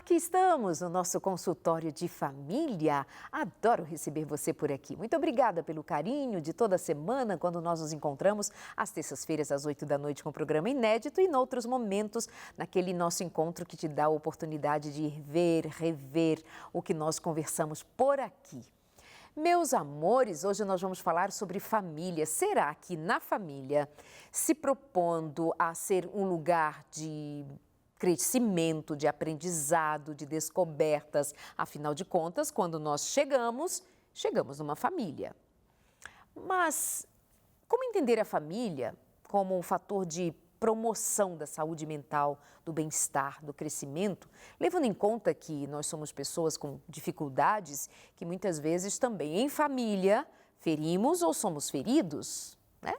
Aqui estamos no nosso consultório de família. Adoro receber você por aqui. Muito obrigada pelo carinho de toda semana, quando nós nos encontramos às terças-feiras, às 8 da noite, com um programa inédito e, em outros momentos, naquele nosso encontro que te dá a oportunidade de ver, rever o que nós conversamos por aqui. Meus amores, hoje nós vamos falar sobre família. Será que na família, se propondo a ser um lugar de crescimento, de aprendizado, de descobertas, afinal de contas, quando nós chegamos numa família. Mas como entender a família como um fator de promoção da saúde mental, do bem-estar, do crescimento, levando em conta que nós somos pessoas com dificuldades, que muitas vezes também em família ferimos ou somos feridos, né?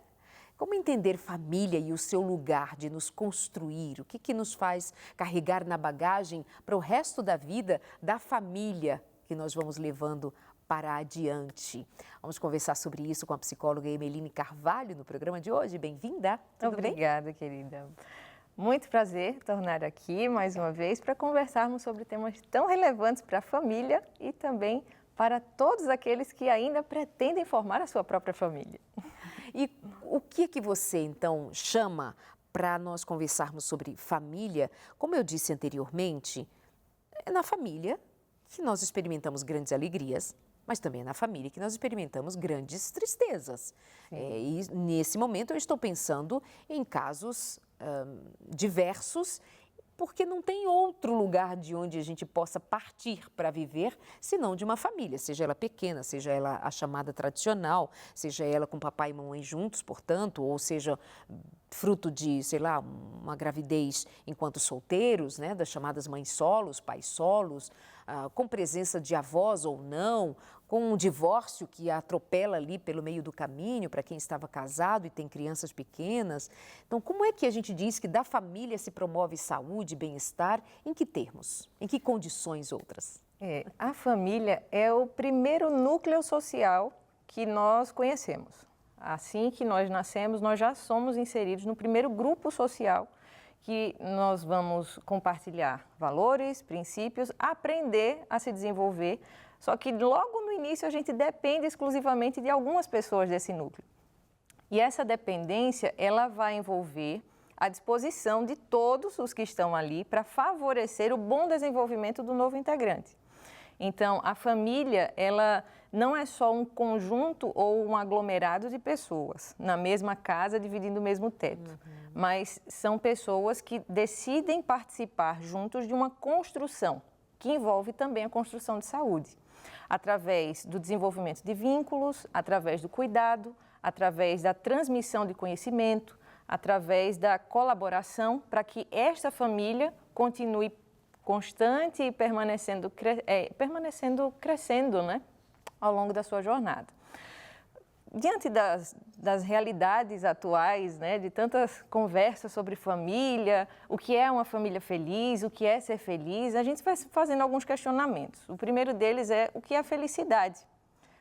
Como entender família e o seu lugar de nos construir? O que nos faz carregar na bagagem para o resto da vida da família que nós vamos levando para adiante? Vamos conversar sobre isso com a psicóloga Emeline Carvalho no programa de hoje. Bem-vinda. Obrigada, querida. Muito prazer tornar aqui mais uma vez para conversarmos sobre temas tão relevantes para a família e também para todos aqueles que ainda pretendem formar a sua própria família. E o que você, então, chama para nós conversarmos sobre família? Como eu disse anteriormente, é na família que nós experimentamos grandes alegrias, mas também é na família que nós experimentamos grandes tristezas. E nesse momento eu estou pensando em casos diversos, porque não tem outro lugar de onde a gente possa partir para viver, senão de uma família, seja ela pequena, seja ela a chamada tradicional, seja ela com papai e mamãe juntos, portanto, ou seja fruto de, sei lá, uma gravidez enquanto solteiros, né, das chamadas mães solos, pais solos, com presença de avós ou não, com um divórcio que atropela ali pelo meio do caminho para quem estava casado e tem crianças pequenas. Então, como é que a gente diz que da família se promove saúde, bem-estar? Em que termos? Em que condições outras? A família é o primeiro núcleo social que nós conhecemos. Assim que nós nascemos, nós já somos inseridos no primeiro grupo social que nós vamos compartilhar valores, princípios, aprender a se desenvolver. Só que logo no início a gente depende exclusivamente de algumas pessoas desse núcleo. E essa dependência, ela vai envolver a disposição de todos os que estão ali para favorecer o bom desenvolvimento do novo integrante. Então, a família, ela não é só um conjunto ou um aglomerado de pessoas na mesma casa, dividindo o mesmo teto, mas são pessoas que decidem participar juntos de uma construção, que envolve também a construção de saúde, através do desenvolvimento de vínculos, através do cuidado, através da transmissão de conhecimento, através da colaboração, para que esta família continue constante e permanecendo crescendo, né, ao longo da sua jornada. Diante das realidades atuais, né, de tantas conversas sobre família, o que é uma família feliz, o que é ser feliz, a gente vai fazendo alguns questionamentos. O primeiro deles é o que é felicidade,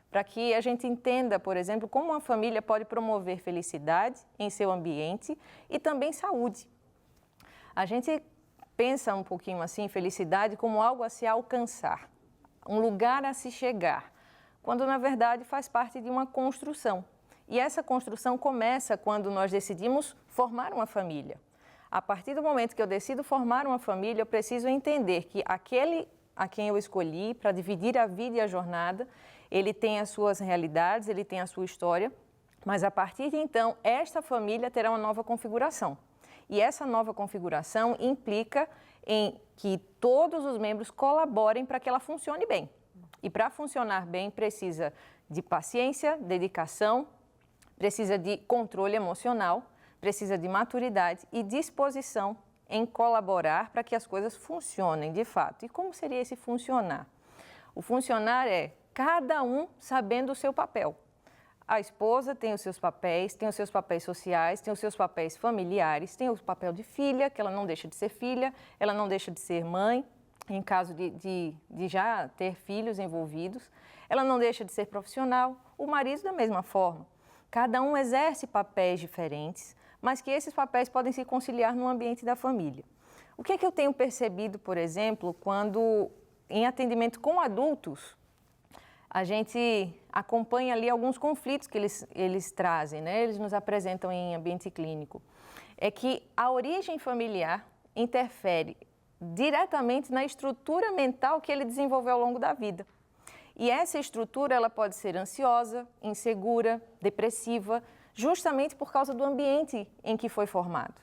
para que a gente entenda, por exemplo, como uma família pode promover felicidade em seu ambiente e também saúde. A gente pensa um pouquinho assim, felicidade como algo a se alcançar, um lugar a se chegar, quando na verdade faz parte de uma construção. E essa construção começa quando nós decidimos formar uma família. A partir do momento que eu decido formar uma família, eu preciso entender que aquele a quem eu escolhi para dividir a vida e a jornada, ele tem as suas realidades, ele tem a sua história, mas a partir de então, esta família terá uma nova configuração. E essa nova configuração implica em que todos os membros colaborem para que ela funcione bem. E para funcionar bem, precisa de paciência, dedicação, precisa de controle emocional, precisa de maturidade e disposição em colaborar para que as coisas funcionem de fato. E como seria esse funcionar? O funcionar é cada um sabendo o seu papel. A esposa tem os seus papéis sociais, tem os seus papéis familiares, tem o papel de filha, que ela não deixa de ser filha, ela não deixa de ser mãe, em caso de já ter filhos envolvidos, ela não deixa de ser profissional, o marido da mesma forma. Cada um exerce papéis diferentes, mas que esses papéis podem se conciliar no ambiente da família. O que é que eu tenho percebido, por exemplo, quando em atendimento com adultos, a gente acompanha ali alguns conflitos que eles trazem, né? Eles nos apresentam em ambiente clínico. É que a origem familiar interfere diretamente na estrutura mental que ele desenvolveu ao longo da vida. E essa estrutura ela pode ser ansiosa, insegura, depressiva, justamente por causa do ambiente em que foi formado.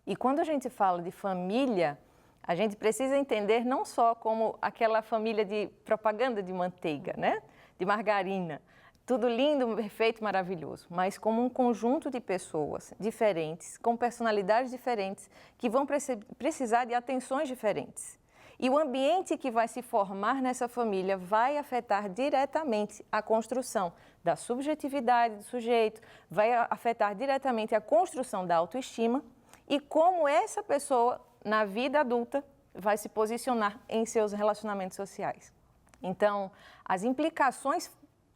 E quando a gente fala de família, a gente precisa entender não só como aquela família de propaganda de manteiga, né? De margarina, tudo lindo, perfeito, maravilhoso, mas como um conjunto de pessoas diferentes, com personalidades diferentes, que vão precisar de atenções diferentes. E o ambiente que vai se formar nessa família vai afetar diretamente a construção da subjetividade do sujeito, vai afetar diretamente a construção da autoestima e como essa pessoa, na vida adulta, vai se posicionar em seus relacionamentos sociais. Então, as implicações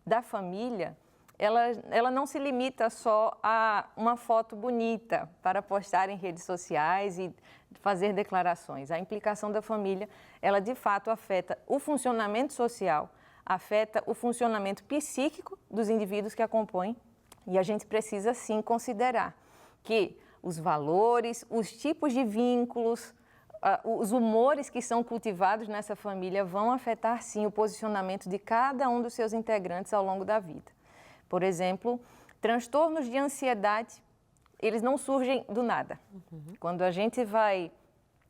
da família, ela não se limita só a uma foto bonita para postar em redes sociais e fazer declarações. A implicação da família, ela de fato afeta o funcionamento social, afeta o funcionamento psíquico dos indivíduos que a compõem e a gente precisa sim considerar que os valores, os tipos de vínculos, os humores que são cultivados nessa família vão afetar sim o posicionamento de cada um dos seus integrantes ao longo da vida. Por exemplo, transtornos de ansiedade, eles não surgem do nada. Quando a gente vai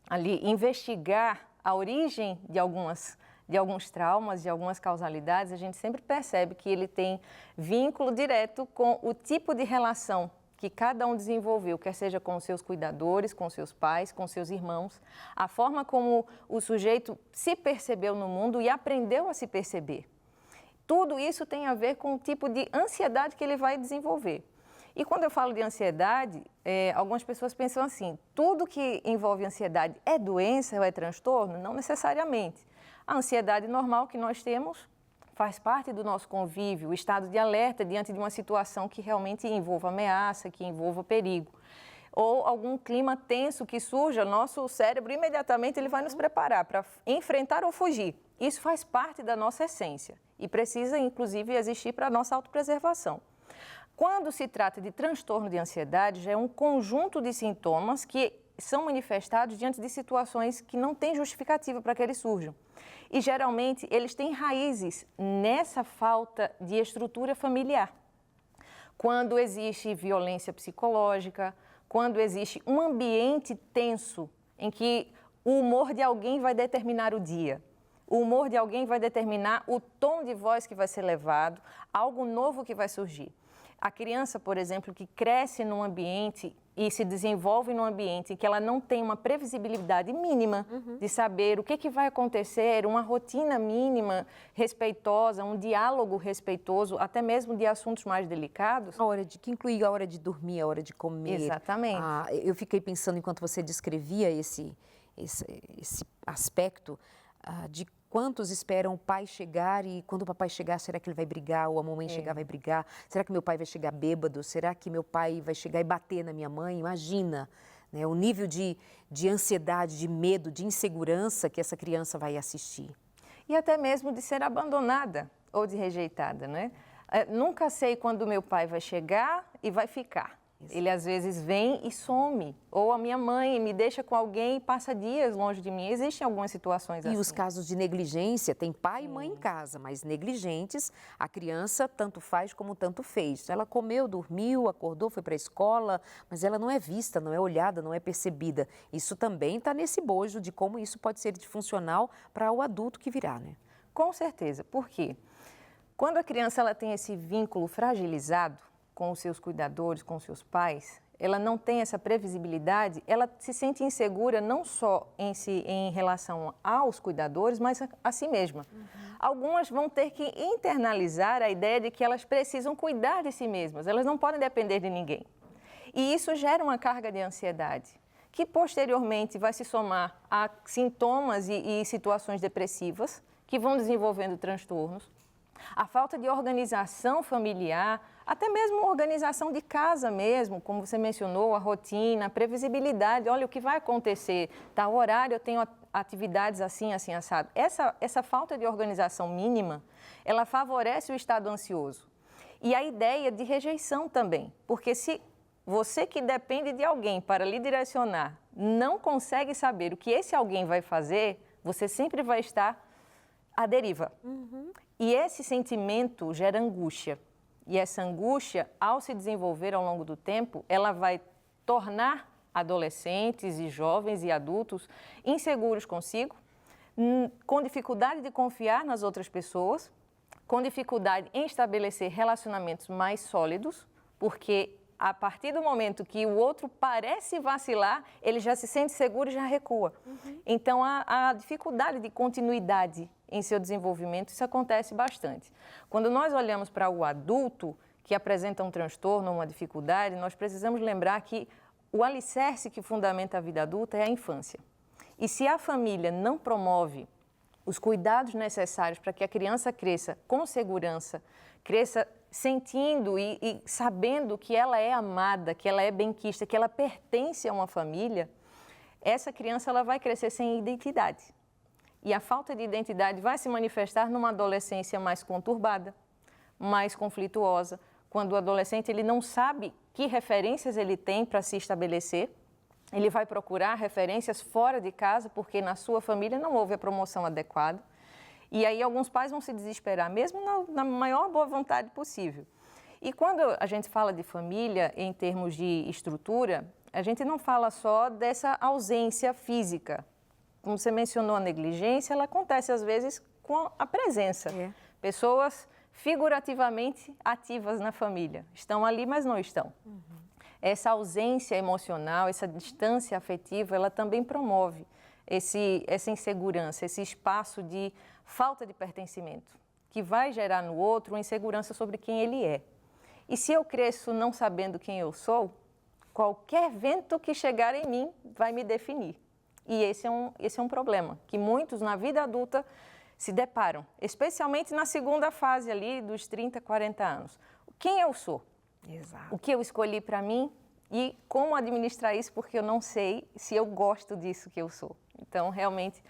ali investigar a origem de alguns traumas, de algumas causalidades, a gente sempre percebe que ele tem vínculo direto com o tipo de relação que cada um desenvolveu, quer seja com seus cuidadores, com seus pais, com seus irmãos, a forma como o sujeito se percebeu no mundo e aprendeu a se perceber. Tudo isso tem a ver com o tipo de ansiedade que ele vai desenvolver. E quando eu falo de ansiedade, algumas pessoas pensam assim, tudo que envolve ansiedade é doença ou é transtorno? Não necessariamente. A ansiedade normal que nós temos faz parte do nosso convívio, o estado de alerta diante de uma situação que realmente envolva ameaça, que envolva perigo. Ou algum clima tenso que surja, nosso cérebro imediatamente ele vai nos preparar para enfrentar ou fugir. Isso faz parte da nossa essência e precisa, inclusive, existir para a nossa autopreservação. Quando se trata de transtorno de ansiedade, já é um conjunto de sintomas que são manifestados diante de situações que não têm justificativa para que eles surjam. E, geralmente, eles têm raízes nessa falta de estrutura familiar. Quando existe violência psicológica, quando existe um ambiente tenso em que o humor de alguém vai determinar o dia, o humor de alguém vai determinar o tom de voz que vai ser levado, algo novo que vai surgir. A criança, por exemplo, que cresce num ambiente e se desenvolve num ambiente em que ela não tem uma previsibilidade mínima de saber o que vai acontecer, uma rotina mínima, respeitosa, um diálogo respeitoso, até mesmo de assuntos mais delicados. Que inclui a hora de dormir, a hora de comer. Exatamente. Eu fiquei pensando, enquanto você descrevia esse aspecto, de quantos esperam o pai chegar e quando o papai chegar, será que ele vai brigar ou a mamãe chegar vai brigar? Será que meu pai vai chegar bêbado? Será que meu pai vai chegar e bater na minha mãe? Imagina, né, o nível de ansiedade, de medo, de insegurança que essa criança vai assistir. E até mesmo de ser abandonada ou de rejeitada, né? Nunca sei quando meu pai vai chegar e vai ficar. Isso. Ele às vezes vem e some. Ou a minha mãe me deixa com alguém e passa dias longe de mim. Existem algumas situações assim. E os casos de negligência, tem pai e mãe em casa, mas negligentes, a criança tanto faz como tanto fez. Ela comeu, dormiu, acordou, foi para a escola, mas ela não é vista, não é olhada, não é percebida. Isso também está nesse bojo de como isso pode ser disfuncional para o adulto que virá, né? Com certeza. Por quê? Quando a criança ela tem esse vínculo fragilizado com os seus cuidadores, com os seus pais, ela não tem essa previsibilidade, ela se sente insegura não só em relação aos cuidadores, mas a si mesma. Algumas vão ter que internalizar a ideia de que elas precisam cuidar de si mesmas, elas não podem depender de ninguém. E isso gera uma carga de ansiedade, que posteriormente vai se somar a sintomas e situações depressivas, que vão desenvolvendo transtornos. A falta de organização familiar, Até mesmo organização de casa mesmo, como você mencionou, a rotina, a previsibilidade. Olha, o que vai acontecer? Tal horário eu tenho atividades assim, assim, assado. Essa falta de organização mínima, ela favorece o estado ansioso. E a ideia de rejeição também, porque se você que depende de alguém para lhe direcionar não consegue saber o que esse alguém vai fazer, você sempre vai estar à deriva. E esse sentimento gera angústia. E essa angústia, ao se desenvolver ao longo do tempo, ela vai tornar adolescentes e jovens e adultos inseguros consigo, com dificuldade de confiar nas outras pessoas, com dificuldade em estabelecer relacionamentos mais sólidos, porque a partir do momento que o outro parece vacilar, ele já se sente seguro e já recua. Então, a dificuldade de continuidade em seu desenvolvimento, isso acontece bastante. Quando nós olhamos para o adulto que apresenta um transtorno ou uma dificuldade, nós precisamos lembrar que o alicerce que fundamenta a vida adulta é a infância. E se a família não promove os cuidados necessários para que a criança cresça com segurança, cresça sentindo e sabendo que ela é amada, que ela é benquista, que ela pertence a uma família, essa criança ela vai crescer sem identidade. E a falta de identidade vai se manifestar numa adolescência mais conturbada, mais conflituosa, quando o adolescente ele não sabe que referências ele tem para se estabelecer, ele vai procurar referências fora de casa, porque na sua família não houve a promoção adequada. E aí alguns pais vão se desesperar, mesmo na maior boa vontade possível. E quando a gente fala de família em termos de estrutura, a gente não fala só dessa ausência física. Como você mencionou, a negligência, ela acontece às vezes com a presença. Pessoas figurativamente ativas na família. Estão ali, mas não estão. Essa ausência emocional, essa distância afetiva, ela também promove essa insegurança, esse espaço de falta de pertencimento, que vai gerar no outro uma insegurança sobre quem ele é. E se eu cresço não sabendo quem eu sou, qualquer vento que chegar em mim vai me definir. E esse é um problema que muitos na vida adulta se deparam, especialmente na segunda fase ali dos 30, 40 anos. Quem eu sou? Exato. O que eu escolhi para mim e como administrar isso, porque eu não sei se eu gosto disso que eu sou. Então, realmente,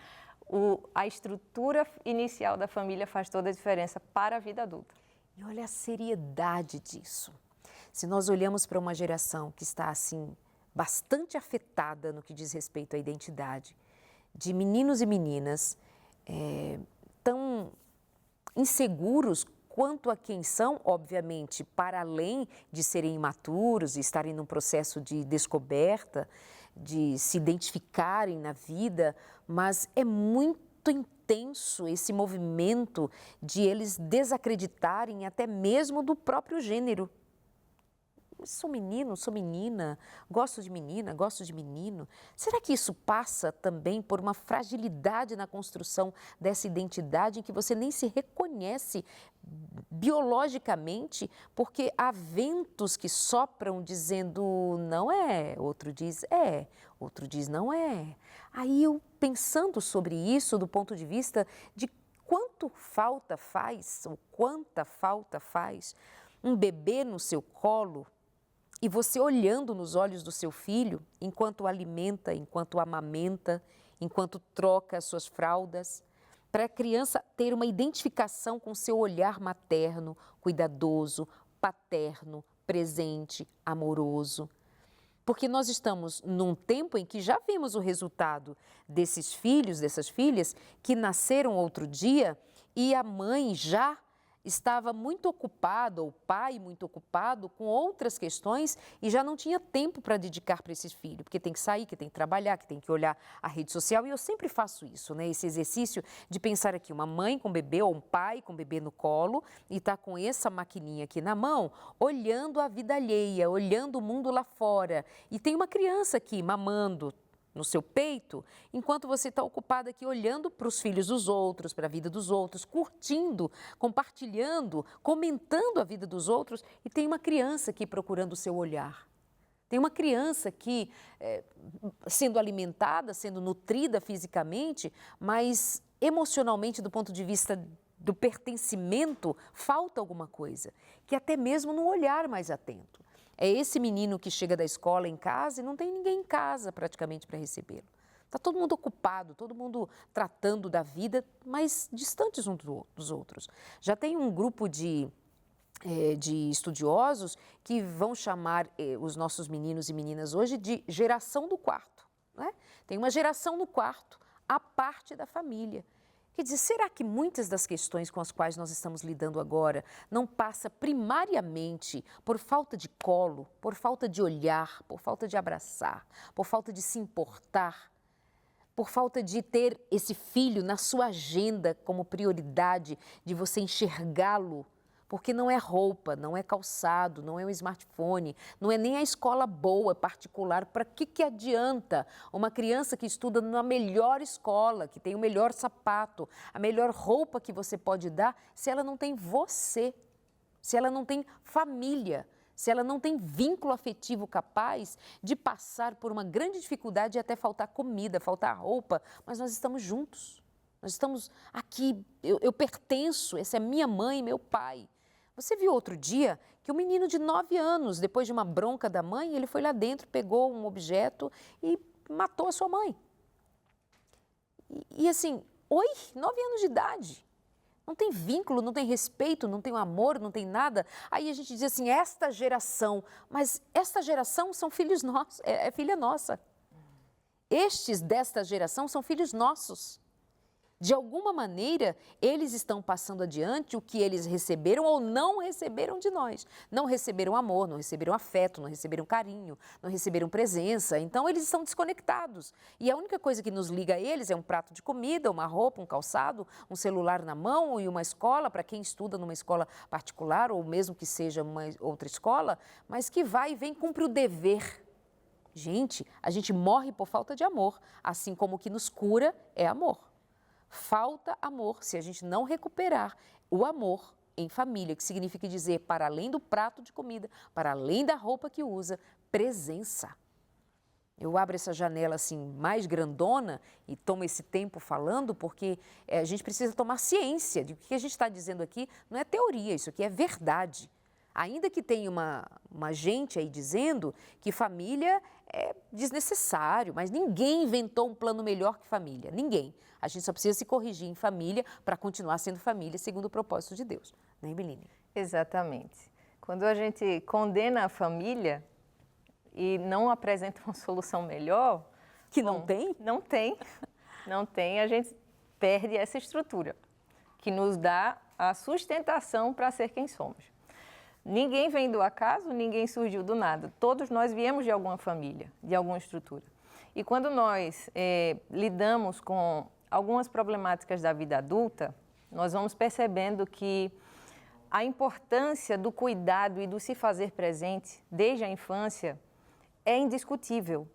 a estrutura inicial da família faz toda a diferença para a vida adulta. E olha a seriedade disso. Se nós olhamos para uma geração que está, assim, bastante afetada no que diz respeito à identidade, de meninos e meninas tão inseguros quanto a quem são, obviamente, para além de serem imaturos e estarem num processo de descoberta, de se identificarem na vida, mas é muito intenso esse movimento de eles desacreditarem até mesmo do próprio gênero. Sou menino, sou menina, gosto de menina, gosto de menino. Será que isso passa também por uma fragilidade na construção dessa identidade em que você nem se reconhece biologicamente, porque há ventos que sopram dizendo não é, outro diz é, outro diz não é. Aí eu pensando sobre isso do ponto de vista de quanto falta faz, ou quanta falta faz um bebê no seu colo, e você olhando nos olhos do seu filho, enquanto o alimenta, enquanto o amamenta, enquanto troca as suas fraldas, para a criança ter uma identificação com o seu olhar materno, cuidadoso, paterno, presente, amoroso. Porque nós estamos num tempo em que já vimos o resultado desses filhos, dessas filhas, que nasceram outro dia e a mãe já estava muito ocupada, ou o pai muito ocupado com outras questões e já não tinha tempo para dedicar para esse filho, porque tem que sair, que tem que trabalhar, que tem que olhar a rede social. E eu sempre faço isso, né? Esse exercício de pensar aqui, uma mãe com bebê ou um pai com bebê no colo e está com essa maquininha aqui na mão, olhando a vida alheia, olhando o mundo lá fora. E tem uma criança aqui mamando no seu peito, enquanto você está ocupado aqui olhando para os filhos dos outros, para a vida dos outros, curtindo, compartilhando, comentando a vida dos outros, e tem uma criança aqui procurando o seu olhar. Tem uma criança aqui sendo alimentada, sendo nutrida fisicamente, mas emocionalmente, do ponto de vista do pertencimento, falta alguma coisa, que até mesmo no olhar mais atento. É esse menino que chega da escola em casa e não tem ninguém em casa praticamente para recebê-lo. Está todo mundo ocupado, todo mundo tratando da vida, mas distantes uns dos outros. Já tem um grupo de estudiosos que vão chamar os nossos meninos e meninas hoje de geração do quarto. Né? Tem uma geração no quarto, a parte da família. Quer dizer, será que muitas das questões com as quais nós estamos lidando agora não passa primariamente por falta de colo, por falta de olhar, por falta de abraçar, por falta de se importar, por falta de ter esse filho na sua agenda como prioridade, de você enxergá-lo? Porque não é roupa, não é calçado, não é um smartphone, não é nem a escola boa, particular. Para que adianta uma criança que estuda na melhor escola, que tem o melhor sapato, a melhor roupa que você pode dar, se ela não tem você, se ela não tem família, se ela não tem vínculo afetivo capaz de passar por uma grande dificuldade e até faltar comida, faltar roupa, mas nós estamos juntos. Nós estamos aqui, eu pertenço, essa é minha mãe e meu pai. Você viu outro dia que um menino de 9 anos, depois de uma bronca da mãe, ele foi lá dentro, pegou um objeto e matou a sua mãe. E assim, 9 anos de idade. Não tem vínculo, não tem respeito, não tem amor, não tem nada. Aí a gente diz assim, esta geração, mas esta geração são filhos nossos, é filha nossa. Estes desta geração são filhos nossos. De alguma maneira, eles estão passando adiante o que eles receberam ou não receberam de nós. Não receberam amor, não receberam afeto, não receberam carinho, não receberam presença. Então, eles estão desconectados. E a única coisa que nos liga a eles é um prato de comida, uma roupa, um calçado, um celular na mão e uma escola, para quem estuda numa escola particular ou mesmo que seja uma outra escola, mas que vai e vem, cumpre o dever. Gente, a gente morre por falta de amor, assim como o que nos cura é amor. Falta amor se a gente não recuperar o amor em família, que significa dizer, para além do prato de comida, para além da roupa que usa, presença. Eu abro essa janela assim mais grandona e tomo esse tempo falando porque a gente precisa tomar ciência de que o que a gente está dizendo aqui não é teoria, isso aqui é verdade. Ainda que tenha uma gente aí dizendo que família é desnecessário, mas ninguém inventou um plano melhor que família, ninguém. A gente só precisa se corrigir em família para continuar sendo família segundo o propósito de Deus, né, Emeline? Exatamente. Quando a gente condena a família e não apresenta uma solução melhor... Que não tem? Não tem, a gente perde essa estrutura que nos dá a sustentação para ser quem somos. Ninguém vem do acaso, ninguém surgiu do nada. Todos nós viemos de alguma família, de alguma estrutura. E quando nós lidamos com algumas problemáticas da vida adulta, nós vamos percebendo que a importância do cuidado e do se fazer presente desde a infância é indiscutível.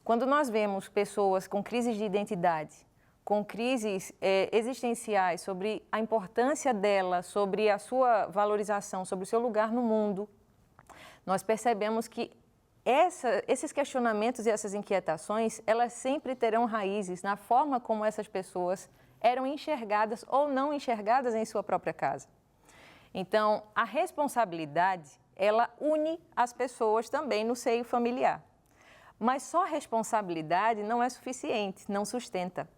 Quando nós vemos pessoas com crises de identidade, com crises existenciais sobre a importância dela, sobre a sua valorização, sobre o seu lugar no mundo, nós percebemos que esses questionamentos e essas inquietações, elas sempre terão raízes na forma como essas pessoas eram enxergadas ou não enxergadas em sua própria casa. Então, a responsabilidade, ela une as pessoas também no seio familiar. Mas só a responsabilidade não é suficiente, não sustenta.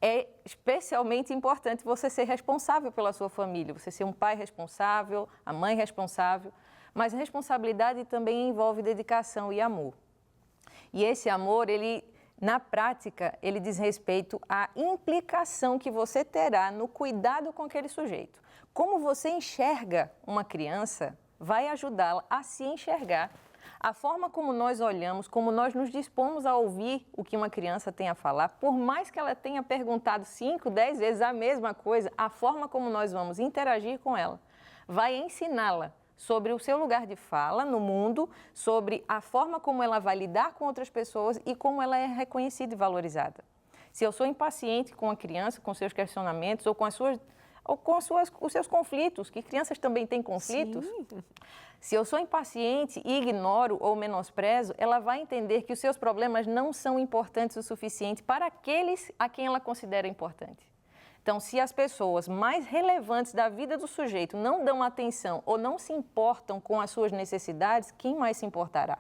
É especialmente importante você ser responsável pela sua família, você ser um pai responsável, a mãe responsável, mas a responsabilidade também envolve dedicação e amor. E esse amor, ele, na prática, ele diz respeito à implicação que você terá no cuidado com aquele sujeito. Como você enxerga uma criança vai ajudá-la a se enxergar. A forma como nós olhamos, como nós nos dispomos a ouvir o que uma criança tem a falar, por mais que ela tenha perguntado 5, 10 vezes a mesma coisa, a forma como nós vamos interagir com ela vai ensiná-la sobre o seu lugar de fala no mundo, sobre a forma como ela vai lidar com outras pessoas e como ela é reconhecida e valorizada. Se eu sou impaciente com a criança, com seus questionamentos ou com os seus conflitos, que crianças também têm conflitos. Sim. Se eu sou impaciente e ignoro ou menosprezo, ela vai entender que os seus problemas não são importantes o suficiente para aqueles a quem ela considera importante. Então, se as pessoas mais relevantes da vida do sujeito não dão atenção ou não se importam com as suas necessidades, quem mais se importará?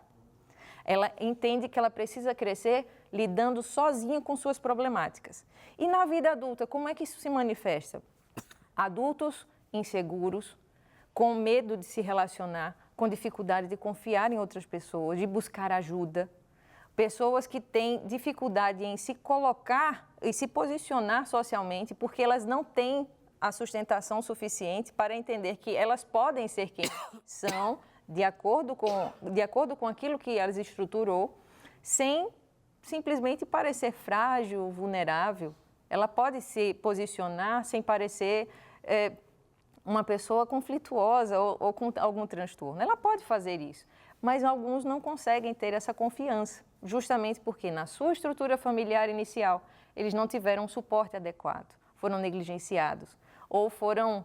Ela entende que ela precisa crescer lidando sozinha com suas problemáticas. E na vida adulta, como é que isso se manifesta? Adultos inseguros, com medo de se relacionar, com dificuldade de confiar em outras pessoas, de buscar ajuda. Pessoas que têm dificuldade em se colocar e se posicionar socialmente porque elas não têm a sustentação suficiente para entender que elas podem ser quem são, de acordo com aquilo que elas estruturou, sem simplesmente parecer frágil, vulnerável. Ela pode se posicionar sem parecer uma pessoa conflituosa ou com algum transtorno. Ela pode fazer isso, mas alguns não conseguem ter essa confiança, justamente porque na sua estrutura familiar inicial eles não tiveram um suporte adequado, foram negligenciados ou foram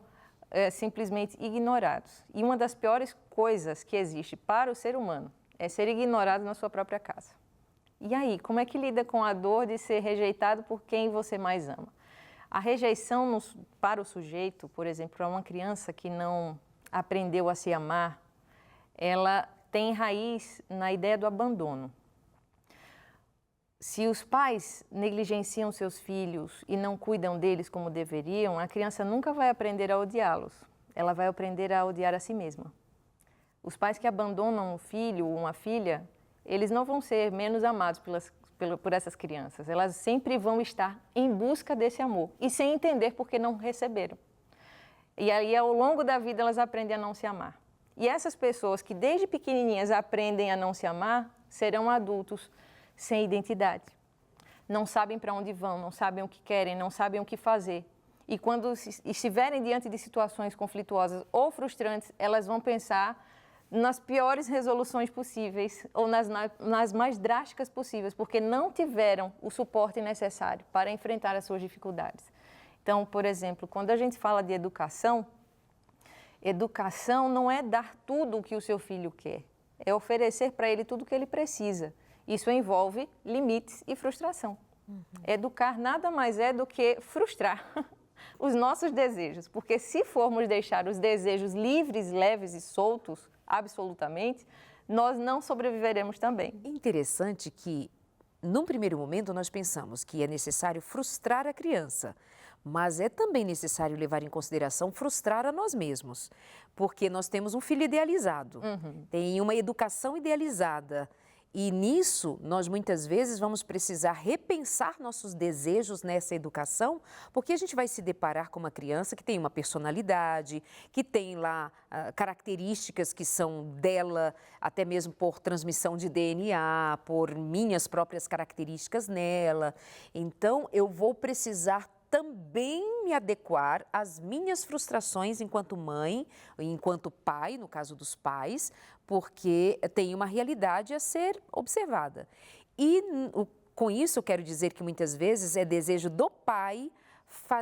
simplesmente ignorados. E uma das piores coisas que existe para o ser humano é ser ignorado na sua própria casa. E aí, como é que lida com a dor de ser rejeitado por quem você mais ama? A rejeição para o sujeito, por exemplo, para uma criança que não aprendeu a se amar, ela tem raiz na ideia do abandono. Se os pais negligenciam seus filhos e não cuidam deles como deveriam, a criança nunca vai aprender a odiá-los. Ela vai aprender a odiar a si mesma. Os pais que abandonam um filho ou uma filha, eles não vão ser menos amados por essas crianças. Elas sempre vão estar em busca desse amor e sem entender por que não receberam. E aí, ao longo da vida, elas aprendem a não se amar. E essas pessoas que desde pequenininhas aprendem a não se amar, serão adultos sem identidade. Não sabem para onde vão, não sabem o que querem, não sabem o que fazer. E quando estiverem diante de situações conflituosas ou frustrantes, elas vão pensar nas piores resoluções possíveis ou nas mais drásticas possíveis, porque não tiveram o suporte necessário para enfrentar as suas dificuldades. Então, por exemplo, quando a gente fala de educação, educação não é dar tudo o que o seu filho quer, é oferecer para ele tudo o que ele precisa. Isso envolve limites e frustração. Educar nada mais é do que frustrar os nossos desejos, porque se formos deixar os desejos livres, leves e soltos, absolutamente, nós não sobreviveremos também. Interessante que, num primeiro momento, nós pensamos que é necessário frustrar a criança, mas é também necessário levar em consideração frustrar a nós mesmos, porque nós temos um filho idealizado, tem uma educação idealizada. E nisso, nós muitas vezes vamos precisar repensar nossos desejos nessa educação, porque a gente vai se deparar com uma criança que tem uma personalidade, que tem lá características que são dela, até mesmo por transmissão de DNA, por minhas próprias características nela. Então, eu vou precisar também me adequar às minhas frustrações enquanto mãe, enquanto pai, no caso dos pais, porque tem uma realidade a ser observada. E com isso eu quero dizer que muitas vezes é desejo do pai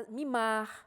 mimar,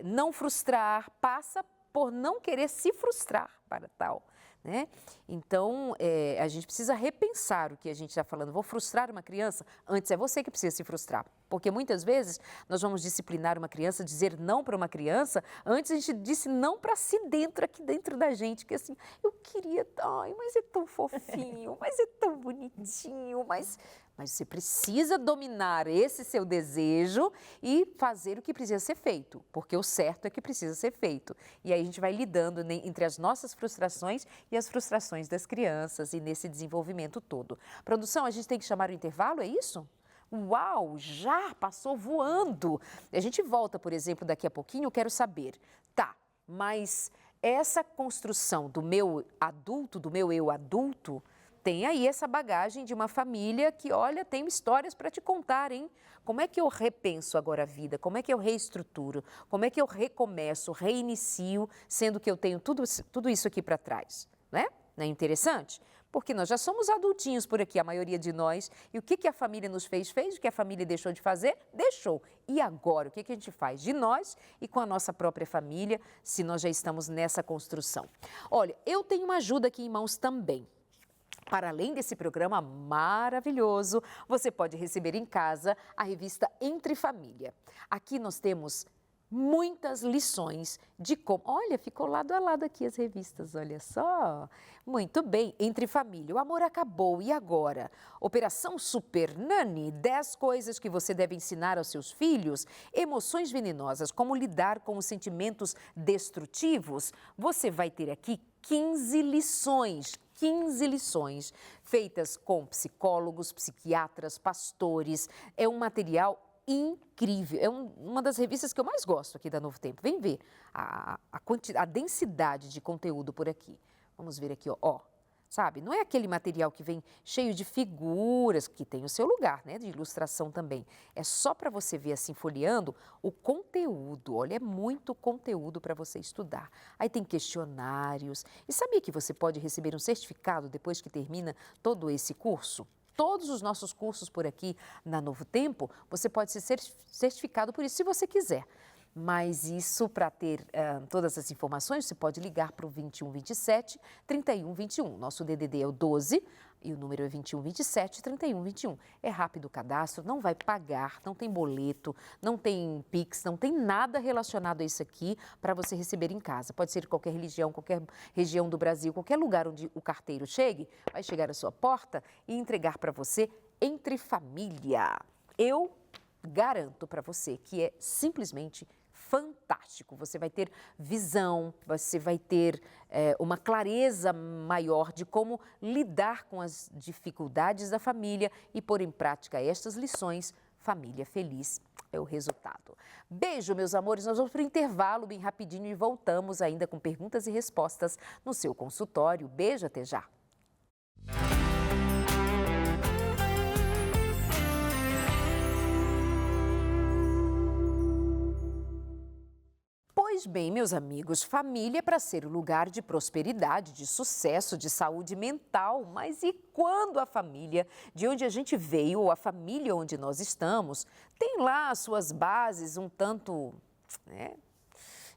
não frustrar, passa por não querer se frustrar para tal. Né? Então, a gente precisa repensar o que a gente está falando. Vou frustrar uma criança? Antes é você que precisa se frustrar. Porque muitas vezes nós vamos disciplinar uma criança, dizer não para uma criança, antes a gente disse não para si dentro, aqui dentro da gente, que assim, eu queria, ai, mas é tão fofinho, mas é tão bonitinho, mas você precisa dominar esse seu desejo e fazer o que precisa ser feito, porque o certo é que precisa ser feito. E aí a gente vai lidando entre as nossas frustrações e as frustrações das crianças e nesse desenvolvimento todo. Produção, a gente tem que chamar o intervalo, é isso? Uau, já passou voando. A gente volta, por exemplo, daqui a pouquinho, eu quero saber, tá, mas essa construção do meu adulto, do meu eu adulto, tem aí essa bagagem de uma família que, olha, tem histórias para te contar, hein? Como é que eu repenso agora a vida? Como é que eu reestruturo? Como é que eu recomeço, reinicio, sendo que eu tenho tudo isso aqui para trás, né? Não é interessante? Porque nós já somos adultinhos por aqui, a maioria de nós. E o que a família nos fez? Fez. O que a família deixou de fazer? Deixou. E agora, o que a gente faz de nós e com a nossa própria família, se nós já estamos nessa construção? Olha, eu tenho uma ajuda aqui em mãos também. Para além desse programa maravilhoso, você pode receber em casa a revista Entre Família. Aqui nós temos muitas lições de como... Olha, ficou lado a lado aqui as revistas, olha só. Muito bem, Entre Família, o amor acabou, e agora? Operação Super Nani, 10 coisas que você deve ensinar aos seus filhos. Emoções venenosas, como lidar com os sentimentos destrutivos. Você vai ter aqui 15 lições feitas com psicólogos, psiquiatras, pastores. É um material incrível, é uma das revistas que eu mais gosto aqui da Novo Tempo. Vem ver a densidade de conteúdo por aqui. Vamos ver aqui, ó, sabe? Não é aquele material que vem cheio de figuras, que tem o seu lugar, né, de ilustração também. É só para você ver assim, folheando, o conteúdo. Olha, é muito conteúdo para você estudar. Aí tem questionários. E sabia que você pode receber um certificado depois que termina todo esse curso? Todos os nossos cursos por aqui na Novo Tempo, você pode ser certificado por isso, se você quiser. Mas isso, para ter todas as informações, você pode ligar para o 21 27 31 21. Nosso DDD é o 12 e o número é 21 27 31 21. É rápido o cadastro, não vai pagar, não tem boleto, não tem Pix, não tem nada relacionado a isso aqui para você receber em casa. Pode ser de qualquer religião, qualquer região do Brasil, qualquer lugar onde o carteiro chegue, vai chegar à sua porta e entregar para você Entre Família. Eu garanto para você que é simplesmente fantástico. Você vai ter visão, você vai ter uma clareza maior de como lidar com as dificuldades da família e pôr em prática estas lições. Família feliz é o resultado. Beijo, meus amores. Nós vamos para o intervalo bem rapidinho e voltamos ainda com perguntas e respostas no seu consultório. Beijo, até já. Pois bem, meus amigos, família é para ser o lugar de prosperidade, de sucesso, de saúde mental. Mas e quando a família de onde a gente veio, ou a família onde nós estamos, tem lá as suas bases um tanto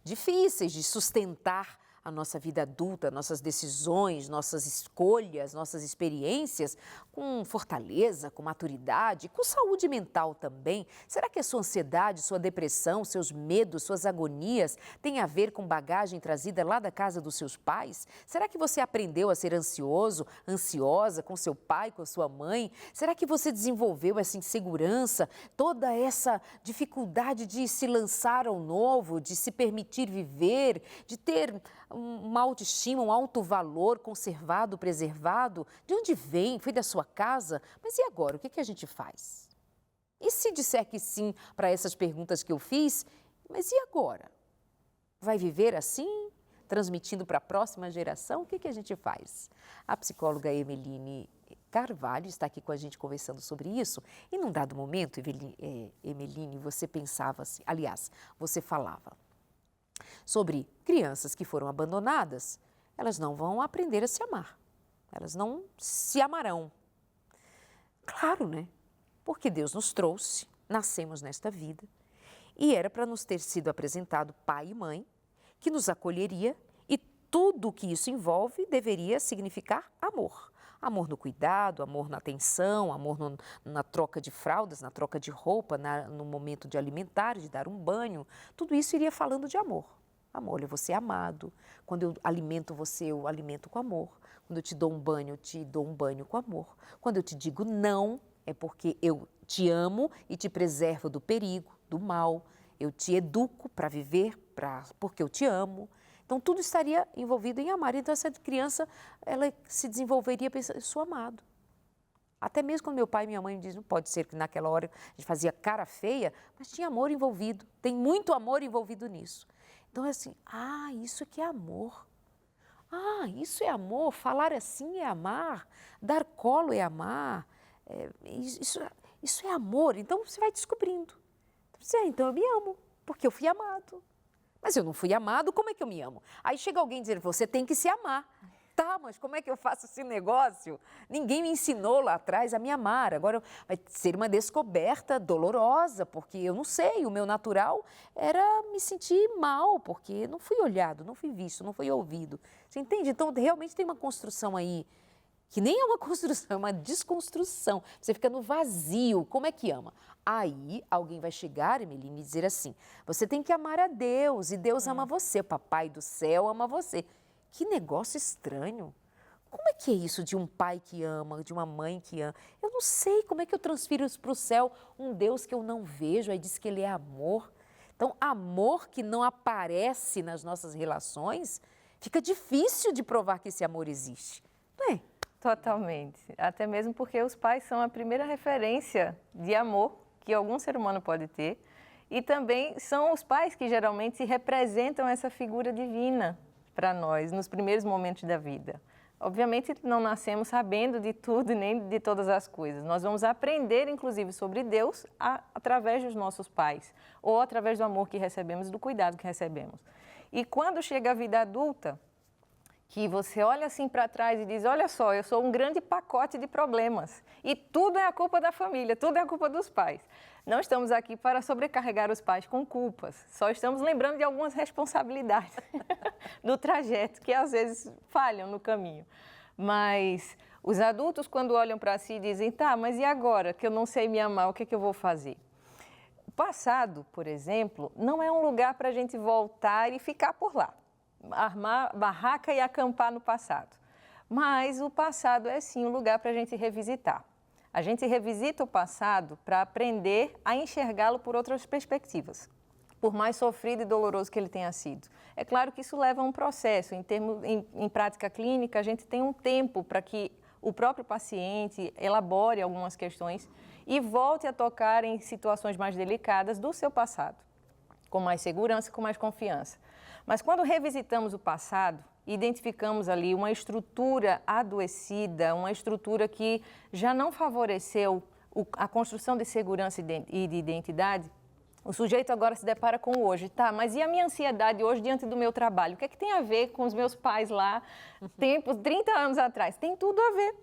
difíceis de sustentar a nossa vida adulta, nossas decisões, nossas escolhas, nossas experiências com fortaleza, com maturidade, com saúde mental também? Será que a sua ansiedade, sua depressão, seus medos, suas agonias têm a ver com bagagem trazida lá da casa dos seus pais? Será que você aprendeu a ser ansioso, ansiosa com seu pai, com sua mãe? Será que você desenvolveu essa insegurança, toda essa dificuldade de se lançar ao novo, de se permitir viver, de ter uma autoestima, um alto valor conservado, preservado? De onde vem? Foi da sua casa? Mas e agora? O que a gente faz? E se disser que sim para essas perguntas que eu fiz, mas e agora? Vai viver assim, transmitindo para a próxima geração? O que a gente faz? A psicóloga Emeline Carvalho está aqui com a gente conversando sobre isso. E num dado momento, Emeline, você pensava assim, aliás, você falava sobre crianças que foram abandonadas, elas não vão aprender a se amar, elas não se amarão. Claro, né? Porque Deus nos trouxe, nascemos nesta vida e era para nos ter sido apresentado pai e mãe, que nos acolheria, e tudo o que isso envolve deveria significar amor. Amor no cuidado, amor na atenção, amor na troca de fraldas, na troca de roupa, no momento de alimentar, de dar um banho. Tudo isso iria falando de amor. Amor, olha, você é amado. Quando eu alimento você, eu alimento com amor. Quando eu te dou um banho, eu te dou um banho com amor. Quando eu te digo não, é porque eu te amo e te preservo do perigo, do mal. Eu te educo para viver, porque eu te amo. Então, tudo estaria envolvido em amar. Então, essa criança, ela se desenvolveria pensando, eu sou amado. Até mesmo quando meu pai e minha mãe me dizem, não pode ser que naquela hora a gente fazia cara feia, mas tinha amor envolvido. Tem muito amor envolvido nisso. Então, é assim, isso que é amor. Isso é amor. Falar assim é amar. Dar colo é amar. Isso é amor. Então, você vai descobrindo. Então, eu me amo, porque eu fui amado. Mas eu não fui amado, como é que eu me amo? Aí chega alguém dizendo, você tem que se amar. Tá, mas como é que eu faço esse negócio? Ninguém me ensinou lá atrás a me amar. Agora vai ser uma descoberta dolorosa, porque eu não sei, o meu natural era me sentir mal, porque não fui olhado, não fui visto, não fui ouvido. Você entende? Então, realmente tem uma construção aí que nem é uma construção, é uma desconstrução. Você fica no vazio. Como é que ama? Aí alguém vai chegar, Emeline, e dizer assim, você tem que amar a Deus e Deus ama você, o Papai do céu ama você. Que negócio estranho. Como é que é isso de um pai que ama, de uma mãe que ama? Eu não sei como é que eu transfiro isso para o céu, um Deus que eu não vejo, aí diz que ele é amor. Então, amor que não aparece nas nossas relações, fica difícil de provar que esse amor existe, não é? Totalmente. Até mesmo porque os pais são a primeira referência de amor que algum ser humano pode ter e também são os pais que geralmente representam essa figura divina para nós nos primeiros momentos da vida. Obviamente, não nascemos sabendo de tudo nem de todas as coisas. Nós vamos aprender, inclusive, sobre Deus através dos nossos pais ou através do amor que recebemos, do cuidado que recebemos. E quando chega a vida adulta, que você olha assim para trás e diz, olha só, eu sou um grande pacote de problemas e tudo é a culpa da família, tudo é a culpa dos pais. Não estamos aqui para sobrecarregar os pais com culpas, só estamos lembrando de algumas responsabilidades do trajeto que às vezes falham no caminho. Mas os adultos, quando olham para si, dizem, tá, mas e agora que eu não sei me amar, o que eu vou fazer? O passado, por exemplo, não é um lugar para a gente voltar e ficar por lá. Armar barraca e acampar no passado. Mas o passado é sim um lugar para a gente revisitar. A gente revisita o passado para aprender a enxergá-lo por outras perspectivas, por mais sofrido e doloroso que ele tenha sido. É claro que isso leva a um processo. Em prática clínica, a gente tem um tempo para que o próprio paciente elabore algumas questões e volte a tocar em situações mais delicadas do seu passado, com mais segurança e com mais confiança. Mas quando revisitamos o passado, identificamos ali uma estrutura adoecida, uma estrutura que já não favoreceu a construção de segurança e de identidade, o sujeito agora se depara com o hoje. Tá, mas e a minha ansiedade hoje diante do meu trabalho? O que é que tem a ver com os meus pais lá, 30 anos atrás? Tem tudo a ver.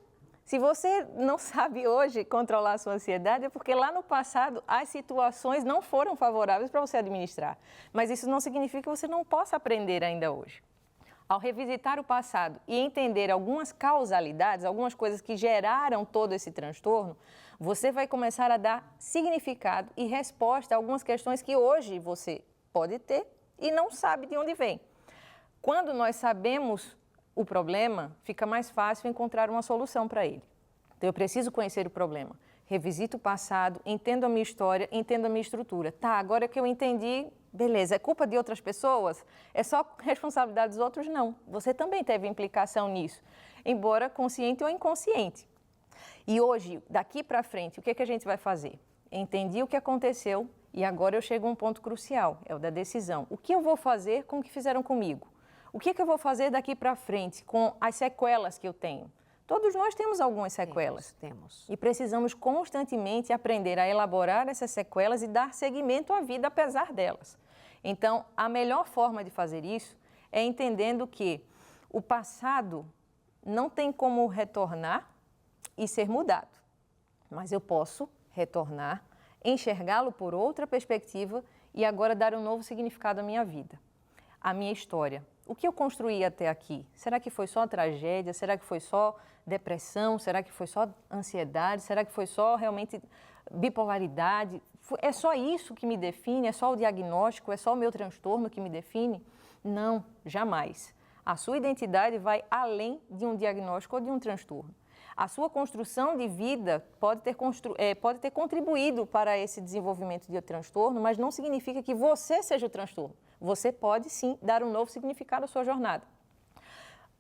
Se você não sabe hoje controlar a sua ansiedade, é porque lá no passado as situações não foram favoráveis para você administrar. Mas isso não significa que você não possa aprender ainda hoje. Ao revisitar o passado e entender algumas causalidades, algumas coisas que geraram todo esse transtorno, você vai começar a dar significado e resposta a algumas questões que hoje você pode ter e não sabe de onde vem. Quando nós sabemos o problema, fica mais fácil encontrar uma solução para ele. Então, eu preciso conhecer o problema. Revisito o passado, entendo a minha história, entendo a minha estrutura. Tá, agora que eu entendi, beleza, é culpa de outras pessoas? É só responsabilidade dos outros? Não. Você também teve implicação nisso, embora consciente ou inconsciente. E hoje, daqui para frente, o que a gente vai fazer? Entendi o que aconteceu e agora eu chego a um ponto crucial, é o da decisão. O que eu vou fazer com o que fizeram comigo? O que eu vou fazer daqui para frente com as sequelas que eu tenho? Todos nós temos algumas sequelas. Temos. E precisamos constantemente aprender a elaborar essas sequelas e dar seguimento à vida apesar delas. Então, a melhor forma de fazer isso é entendendo que o passado não tem como retornar e ser mudado. Mas eu posso retornar, enxergá-lo por outra perspectiva e agora dar um novo significado à minha vida, à minha história. O que eu construí até aqui? Será que foi só tragédia? Será que foi só depressão? Será que foi só ansiedade? Será que foi só realmente bipolaridade? É só isso que me define? É só o diagnóstico? É só o meu transtorno que me define? Não, jamais. A sua identidade vai além de um diagnóstico ou de um transtorno. A sua construção de vida pode ter contribuído para esse desenvolvimento de transtorno, mas não significa que você seja o transtorno. Você pode, sim, dar um novo significado à sua jornada.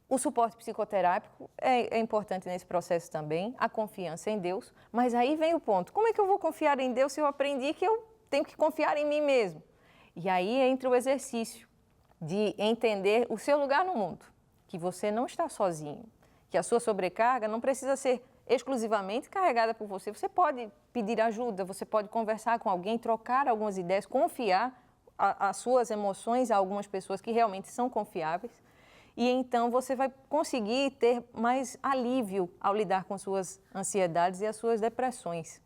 O suporte psicoterápico é importante nesse processo também, a confiança em Deus, mas aí vem o ponto. Como é que eu vou confiar em Deus se eu aprendi que eu tenho que confiar em mim mesmo? E aí entra o exercício de entender o seu lugar no mundo, que você não está sozinho, que a sua sobrecarga não precisa ser exclusivamente carregada por você. Você pode pedir ajuda, você pode conversar com alguém, trocar algumas ideias, confiar as suas emoções a algumas pessoas que realmente são confiáveis. E então você vai conseguir ter mais alívio ao lidar com suas ansiedades e as suas depressões.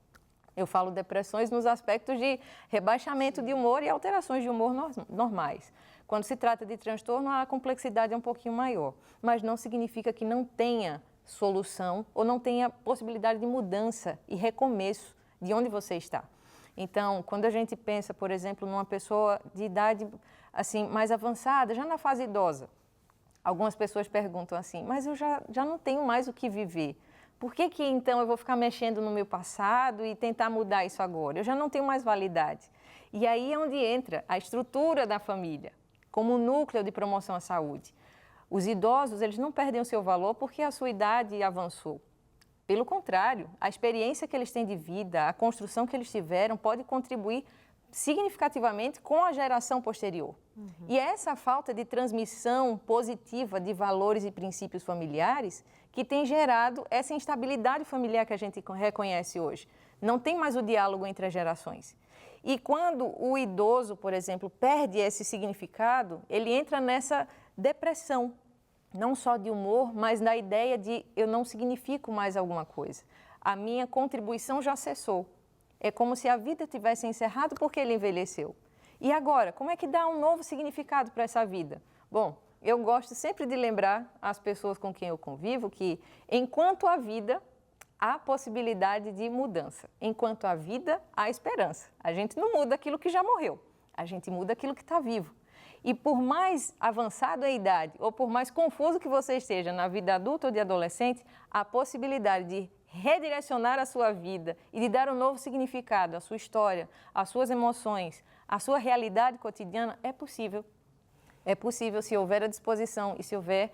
Eu falo depressões nos aspectos de rebaixamento de humor e alterações de humor normais. Quando se trata de transtorno, a complexidade é um pouquinho maior, mas não significa que não tenha solução ou não tenha possibilidade de mudança e recomeço de onde você está. Então, quando a gente pensa, por exemplo, numa pessoa de idade assim mais avançada, já na fase idosa, algumas pessoas perguntam assim, mas eu já não tenho mais o que viver. Por que então eu vou ficar mexendo no meu passado e tentar mudar isso agora? Eu já não tenho mais validade. E aí é onde entra a estrutura da família, como núcleo de promoção à saúde. Os idosos, eles não perdem o seu valor porque a sua idade avançou. Pelo contrário, a experiência que eles têm de vida, a construção que eles tiveram pode contribuir significativamente com a geração posterior. E é essa falta de transmissão positiva de valores e princípios familiares que tem gerado essa instabilidade familiar que a gente reconhece hoje. Não tem mais o diálogo entre as gerações. E quando o idoso, por exemplo, perde esse significado, ele entra nessa depressão, não só de humor, mas na ideia de eu não significo mais alguma coisa. A minha contribuição já cessou. É como se a vida tivesse encerrado porque ele envelheceu. E agora, como é que dá um novo significado para essa vida? Bom, eu gosto sempre de lembrar as pessoas com quem eu convivo que, enquanto há vida, há possibilidade de mudança. Enquanto há vida, há esperança. A gente não muda aquilo que já morreu, a gente muda aquilo que está vivo. E por mais avançado a idade, ou por mais confuso que você esteja na vida adulta ou de adolescente, a possibilidade de redirecionar a sua vida e de dar um novo significado à sua história, às suas emoções, à sua realidade cotidiana é possível. É possível se houver a disposição e se houver,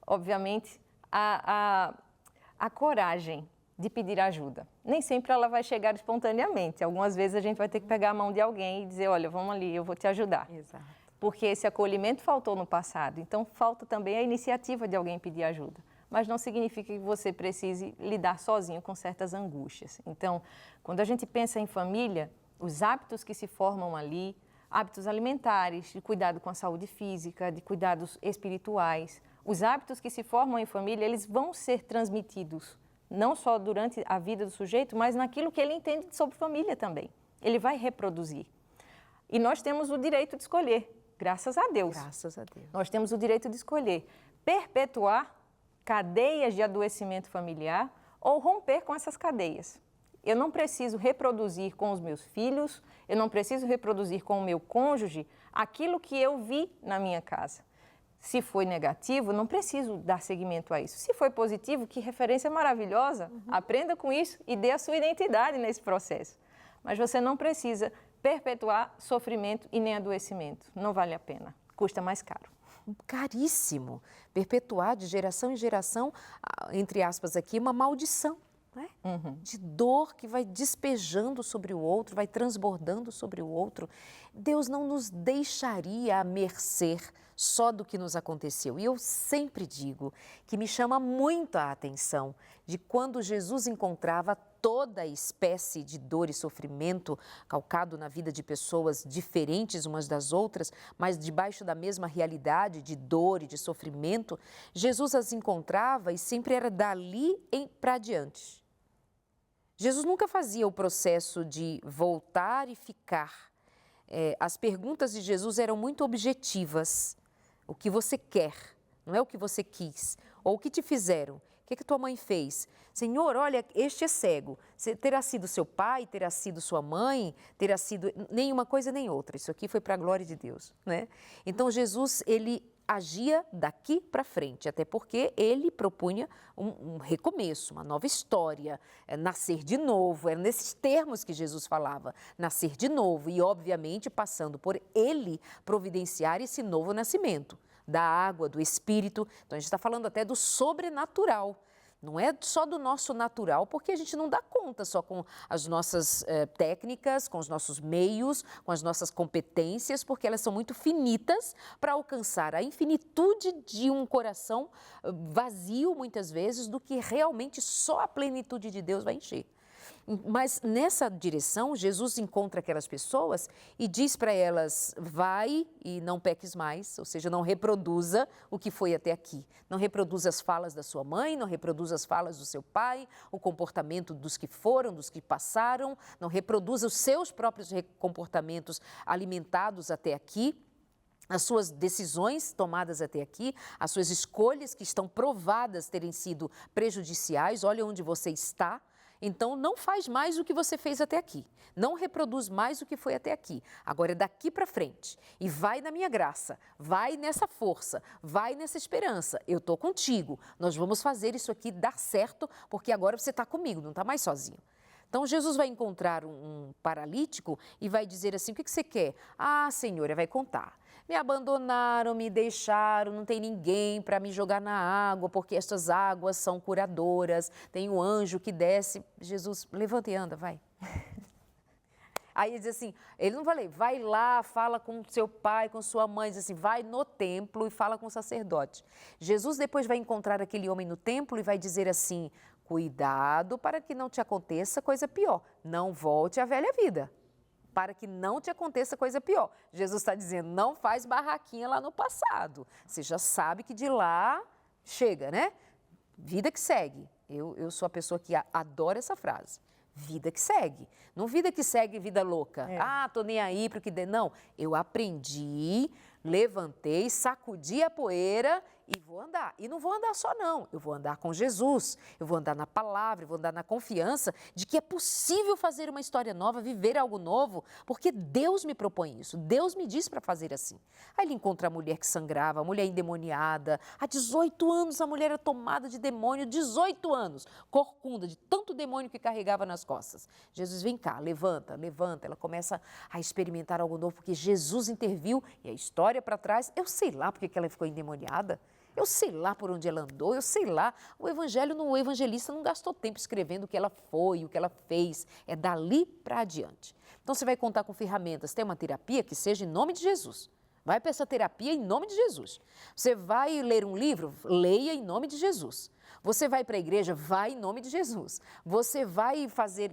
obviamente, a coragem de pedir ajuda. Nem sempre ela vai chegar espontaneamente. Algumas vezes a gente vai ter que pegar a mão de alguém e dizer, olha, vamos ali, eu vou te ajudar. Exato. Porque esse acolhimento faltou no passado. Então, falta também a iniciativa de alguém pedir ajuda. Mas não significa que você precise lidar sozinho com certas angústias. Então, quando a gente pensa em família, os hábitos que se formam ali, hábitos alimentares, de cuidado com a saúde física, de cuidados espirituais, os hábitos que se formam em família, eles vão ser transmitidos, não só durante a vida do sujeito, mas naquilo que ele entende sobre família também. Ele vai reproduzir. E nós temos o direito de escolher, graças a Deus. Graças a Deus. Nós temos o direito de escolher perpetuar cadeias de adoecimento familiar ou romper com essas cadeias. Eu não preciso reproduzir com os meus filhos, eu não preciso reproduzir com o meu cônjuge aquilo que eu vi na minha casa. Se foi negativo, não preciso dar seguimento a isso. Se foi positivo, que referência maravilhosa, aprenda com isso e dê a sua identidade nesse processo. Mas você não precisa perpetuar sofrimento e nem adoecimento. Não vale a pena, custa mais caro. Caríssimo. Perpetuar de geração em geração, entre aspas aqui, uma maldição. Né? De dor que vai despejando sobre o outro, vai transbordando sobre o outro. Deus não nos deixaria à mercê só do que nos aconteceu. E eu sempre digo que me chama muito a atenção de quando Jesus encontrava toda espécie de dor e sofrimento calcado na vida de pessoas diferentes umas das outras, mas debaixo da mesma realidade de dor e de sofrimento, Jesus as encontrava e sempre era dali para diante. Jesus nunca fazia o processo de voltar e ficar. As perguntas de Jesus eram muito objetivas. O que você quer, não é o que você quis. Ou o que te fizeram. O que tua mãe fez? Senhor, olha, este é cego. Terá sido seu pai, terá sido sua mãe, terá sido nem uma coisa nem outra. Isso aqui foi para a glória de Deus, né? Então, Jesus, ele agia daqui para frente, até porque ele propunha um recomeço, uma nova história, nascer de novo, era nesses termos que Jesus falava, nascer de novo e, obviamente, passando por ele providenciar esse novo nascimento, da água, do Espírito. Então, a gente está falando até do sobrenatural. Não é só do nosso natural, porque a gente não dá conta só com as nossas técnicas, com os nossos meios, com as nossas competências, porque elas são muito finitas para alcançar a infinitude de um coração vazio, muitas vezes, do que realmente só a plenitude de Deus vai encher. Mas nessa direção, Jesus encontra aquelas pessoas e diz para elas, vai e não peques mais, ou seja, não reproduza o que foi até aqui. Não reproduza as falas da sua mãe, não reproduza as falas do seu pai, o comportamento dos que foram, dos que passaram, não reproduza os seus próprios comportamentos alimentados até aqui. as suas decisões tomadas até aqui, as suas escolhas que estão provadas terem sido prejudiciais, olha onde você está. Então, não faz mais o que você fez até aqui. Não reproduz mais o que foi até aqui. Agora é daqui para frente. E vai na minha graça, vai nessa força, vai nessa esperança. Eu estou contigo. Nós vamos fazer isso aqui dar certo, porque agora você está comigo, não está mais sozinho. Então, Jesus vai encontrar um paralítico e vai dizer assim, o que você quer? Ah, Senhor, vai contar. Me abandonaram, me deixaram, não tem ninguém para me jogar na água, porque estas águas são curadoras, tem um anjo que desce. Jesus, levanta e anda, vai. Aí ele diz assim, ele não falei, vai lá, fala com seu pai, com sua mãe, diz assim, vai no templo e fala com o sacerdote. Jesus depois vai encontrar aquele homem no templo e vai dizer assim, cuidado para que não te aconteça coisa pior, não volte à velha vida. Para que não te aconteça coisa pior. Jesus está dizendo, não faz barraquinha lá no passado. Você já sabe que de lá chega, né? Vida que segue. Eu sou a pessoa que adora essa frase. Vida que segue. Não vida que segue, vida louca. Ah, tô nem aí para o que der. Não, eu aprendi, levantei, sacudi a poeira e vou andar. E não vou andar só não, eu vou andar com Jesus, eu vou andar na palavra, eu vou andar na confiança de que é possível fazer uma história nova, viver algo novo, porque Deus me propõe isso, Deus me diz para fazer assim. Aí ele encontra a mulher que sangrava, a mulher endemoniada, há 18 anos a mulher era tomada de demônio, 18 anos, corcunda, de tanto demônio que carregava nas costas. Jesus, vem cá, levanta, levanta, ela começa a experimentar algo novo, porque Jesus interviu e a história para trás, eu sei lá porque que ela ficou endemoniada. Eu sei lá por onde ela andou, eu sei lá. O evangelista não gastou tempo escrevendo o que ela foi, o que ela fez. É dali para adiante. Então, você vai contar com ferramentas. Tem uma terapia que seja em nome de Jesus. Vai para essa terapia em nome de Jesus. Você vai ler um livro? Leia em nome de Jesus. Você vai para a igreja? Vai em nome de Jesus. Você vai fazer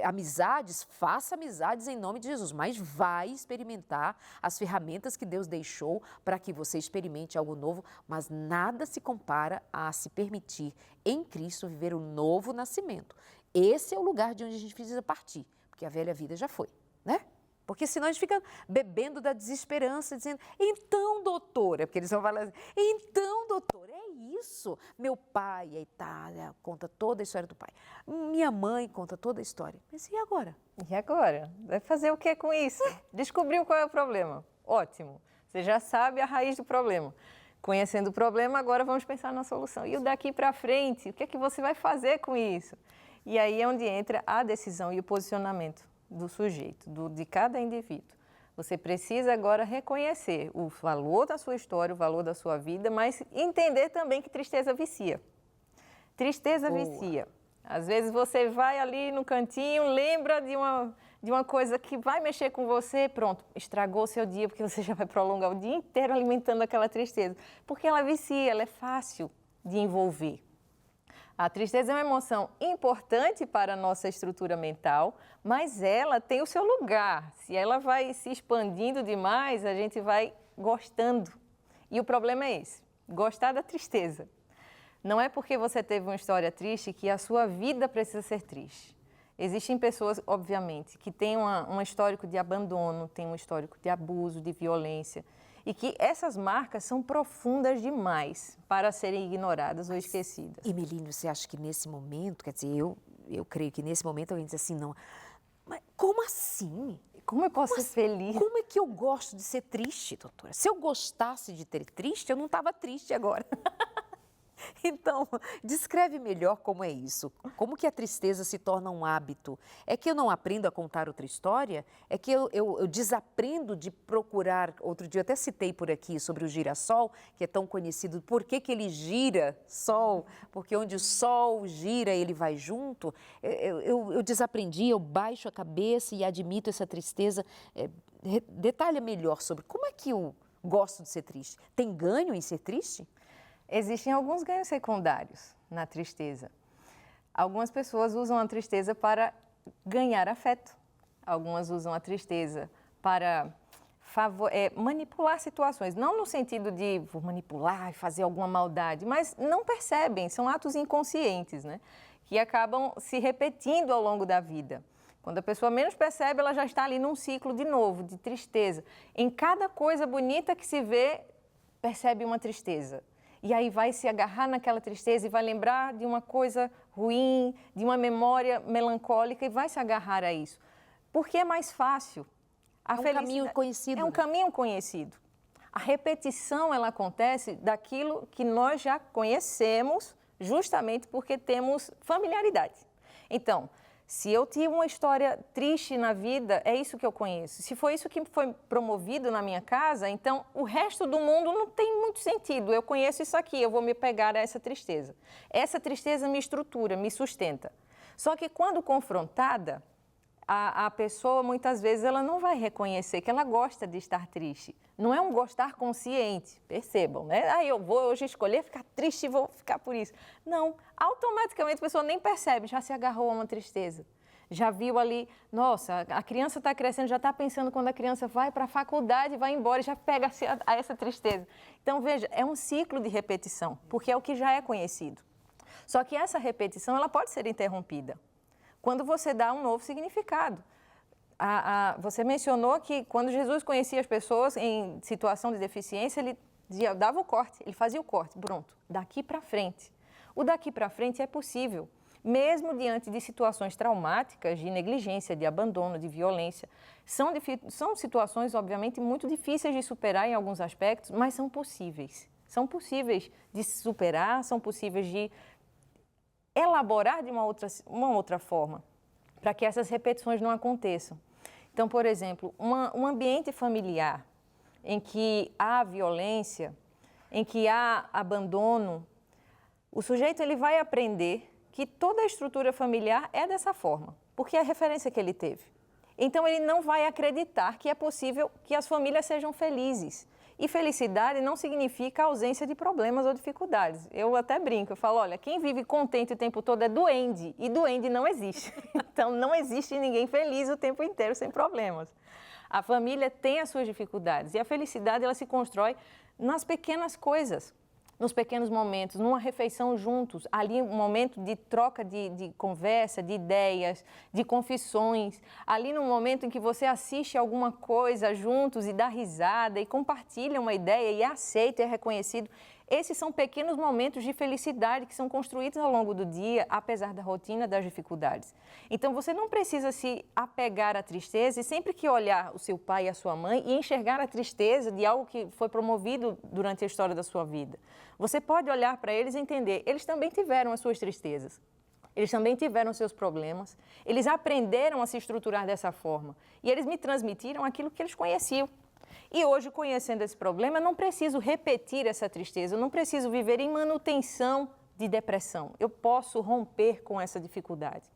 amizades? Faça amizades em nome de Jesus. Mas vai experimentar as ferramentas que Deus deixou para que você experimente algo novo. Mas nada se compara a se permitir em Cristo viver o novo nascimento. Esse é o lugar de onde a gente precisa partir, porque a velha vida já foi, né? Porque senão a gente fica bebendo da desesperança, dizendo, então, doutora, porque eles vão falar assim, então, doutora, é isso. Meu pai, a Itália, conta toda a história do pai. Minha mãe conta toda a história. Mas e agora? E agora? Vai fazer o que com isso? Descobriu qual é o problema? Ótimo. Você já sabe a raiz do problema. Conhecendo o problema, agora vamos pensar na solução. E o daqui para frente, o que é que você vai fazer com isso? E aí é onde entra a decisão e o posicionamento do sujeito, de cada indivíduo. Você precisa agora reconhecer o valor da sua história, o valor da sua vida, mas entender também que tristeza vicia. Tristeza vicia. Às vezes você vai ali no cantinho, lembra de uma coisa que vai mexer com você, pronto, estragou o seu dia, porque você já vai prolongar o dia inteiro alimentando aquela tristeza. Porque ela vicia, ela é fácil de envolver. A tristeza é uma emoção importante para a nossa estrutura mental, mas ela tem o seu lugar. Se ela vai se expandindo demais, a gente vai gostando. E o problema é esse, gostar da tristeza. Não é porque você teve uma história triste que a sua vida precisa ser triste. Existem pessoas, obviamente, que têm um histórico de abandono, têm um histórico de abuso, de violência, e que essas marcas são profundas demais para serem ignoradas ou esquecidas. E, Melínio, você acha que nesse momento, quer dizer, eu creio que nesse momento alguém diz assim, não, mas como assim? Como eu posso ser feliz? Como é que eu gosto de ser triste, doutora? Se eu gostasse de ter triste, eu não estava triste agora. Então, descreve melhor como é isso. Como que a tristeza se torna um hábito? É que eu não aprendo a contar outra história? É que eu desaprendo de procurar... Outro dia eu até citei por aqui sobre o girassol, que é tão conhecido. Por que que ele gira, sol? Porque onde o sol gira, ele vai junto. Eu desaprendi, eu baixo a cabeça e admito essa tristeza. Detalha melhor sobre como é que eu gosto de ser triste. Tem ganho em ser triste? Existem alguns ganhos secundários na tristeza. Algumas pessoas usam a tristeza para ganhar afeto. Algumas usam a tristeza para manipular situações. Não no sentido de vou manipular e fazer alguma maldade, mas não percebem, são atos inconscientes, né? Que acabam se repetindo ao longo da vida. Quando a pessoa menos percebe, ela já está ali num ciclo de novo, de tristeza. Em cada coisa bonita que se vê, percebe uma tristeza. E aí vai se agarrar naquela tristeza e vai lembrar de uma coisa ruim, de uma memória melancólica e vai se agarrar a isso. Porque é mais fácil. É um caminho conhecido. É um caminho conhecido. A repetição, ela acontece daquilo que nós já conhecemos, justamente porque temos familiaridade. Então, se eu tive uma história triste na vida, é isso que eu conheço. Se foi isso que foi promovido na minha casa, então o resto do mundo não tem muito sentido. Eu conheço isso aqui, eu vou me pegar a essa tristeza. Essa tristeza me estrutura, me sustenta. Só que quando confrontada, a pessoa muitas vezes ela não vai reconhecer que ela gosta de estar triste. Não é um gostar consciente, percebam, né? Ah, eu vou hoje escolher ficar triste e vou ficar por isso. Não, automaticamente a pessoa nem percebe, já se agarrou a uma tristeza. Já viu ali, nossa, a criança está crescendo, já está pensando quando a criança vai para a faculdade, vai embora, já pega a essa tristeza. Então, veja, é um ciclo de repetição, porque é o que já é conhecido. Só que essa repetição, ela pode ser interrompida quando você dá um novo significado. Você mencionou que quando Jesus conhecia as pessoas em situação de deficiência, ele dava o corte, ele fazia o corte, pronto, daqui para frente. O daqui para frente é possível, mesmo diante de situações traumáticas, de negligência, de abandono, de violência. São situações, obviamente, muito difíceis de superar em alguns aspectos, mas são possíveis. São possíveis de superar, são possíveis de elaborar de uma outra forma, para que essas repetições não aconteçam. Então, por exemplo, um ambiente familiar em que há violência, em que há abandono, o sujeito ele vai aprender que toda a estrutura familiar é dessa forma, porque é a referência que ele teve. Então, ele não vai acreditar que é possível que as famílias sejam felizes. E felicidade não significa ausência de problemas ou dificuldades. Eu até brinco, eu falo, olha, quem vive contente o tempo todo é duende, e duende não existe. Então, não existe ninguém feliz o tempo inteiro sem problemas. A família tem as suas dificuldades e a felicidade ela se constrói nas pequenas coisas, nos pequenos momentos, numa refeição juntos, ali um momento de troca de conversa, de ideias, de confissões, ali no momento em que você assiste alguma coisa juntos e dá risada e compartilha uma ideia e é aceito e é reconhecido. Esses são pequenos momentos de felicidade que são construídos ao longo do dia, apesar da rotina, das dificuldades. Então, você não precisa se apegar à tristeza e sempre que olhar o seu pai e a sua mãe e enxergar a tristeza de algo que foi promovido durante a história da sua vida. Você pode olhar para eles e entender, eles também tiveram as suas tristezas. Eles também tiveram seus problemas, eles aprenderam a se estruturar dessa forma e eles me transmitiram aquilo que eles conheciam. E hoje, conhecendo esse problema, eu não preciso repetir essa tristeza, eu não preciso viver em manutenção de depressão. Eu posso romper com essa dificuldade.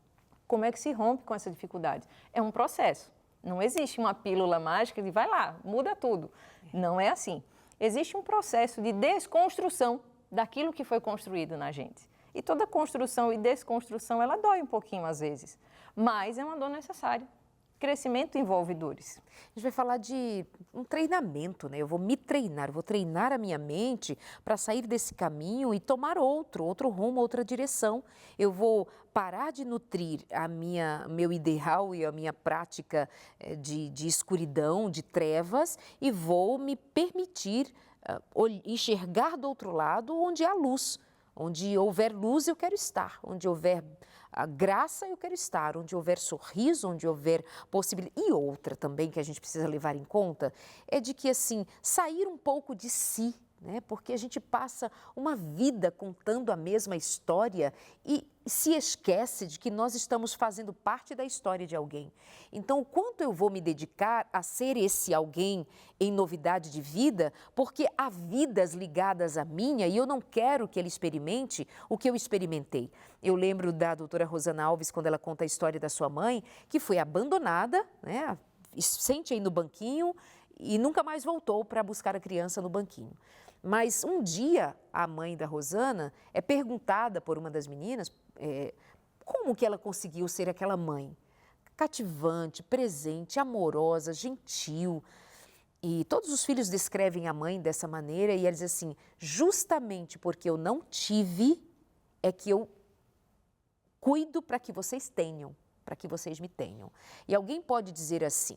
Como é que se rompe com essa dificuldade? É um processo. Não existe uma pílula mágica de vai lá, muda tudo. Não é assim. Existe um processo de desconstrução daquilo que foi construído na gente. E toda construção e desconstrução, ela dói um pouquinho às vezes, mas é uma dor necessária. Crescimento envolve dores. A gente vai falar de um treinamento, né? Eu vou me treinar, eu vou treinar a minha mente para sair desse caminho e tomar outro rumo, outra direção. Eu vou parar de nutrir meu ideal e a minha prática de escuridão, de trevas, e vou me permitir enxergar do outro lado onde há luz. Onde houver luz, eu quero estar. Onde houver a graça, eu quero estar. Onde houver sorriso, onde houver possibilidade. E outra também que a gente precisa levar em conta é de que, assim, sair um pouco de si, né? Porque a gente passa uma vida contando a mesma história e se esquece de que nós estamos fazendo parte da história de alguém. Então, o quanto eu vou me dedicar a ser esse alguém em novidade de vida, porque há vidas ligadas à minha e eu não quero que ele experimente o que eu experimentei. Eu lembro da doutora Rosana Alves, quando ela conta a história da sua mãe, que foi abandonada, né? Sente aí no banquinho e nunca mais voltou para buscar a criança no banquinho. Mas um dia, a mãe da Rosana é perguntada por uma das meninas como que ela conseguiu ser aquela mãe cativante, presente, amorosa, gentil. E todos os filhos descrevem a mãe dessa maneira e ela diz assim, justamente porque eu não tive, é que eu cuido para que vocês tenham para que vocês me tenham. E alguém pode dizer assim,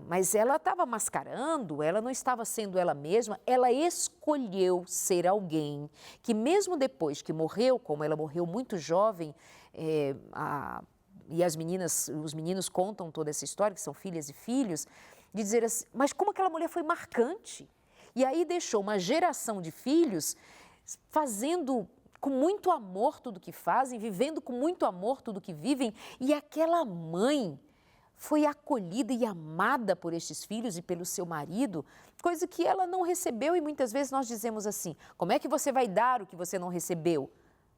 mas ela estava mascarando, ela não estava sendo ela mesma, ela escolheu ser alguém que mesmo depois que morreu, como ela morreu muito jovem, e os meninos contam toda essa história, que são filhas e filhos, de dizer assim, mas como aquela mulher foi marcante? E aí deixou uma geração de filhos fazendo com muito amor tudo que fazem, vivendo com muito amor tudo que vivem, e aquela mãe foi acolhida e amada por estes filhos e pelo seu marido, coisa que ela não recebeu, e muitas vezes nós dizemos assim, como é que você vai dar o que você não recebeu?